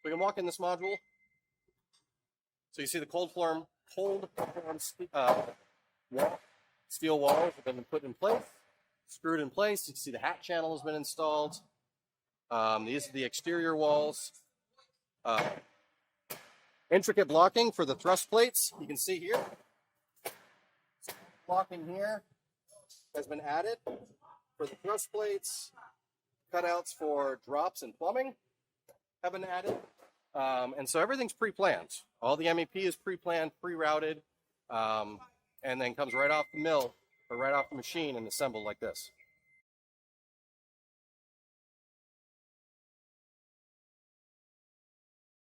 We can walk in this module. So you see the cold form steel walls have been put in place, screwed in place. You can see the hat channel has been installed. These are the exterior walls. Intricate blocking for the thrust plates. You can see here. Blocking here has been added for the thrust plates. Cutouts for drops and plumbing have been added. And so everything's pre-planned. All the MEP is pre-planned, pre-routed, and then comes right off the mill or right off the machine and assembled like this.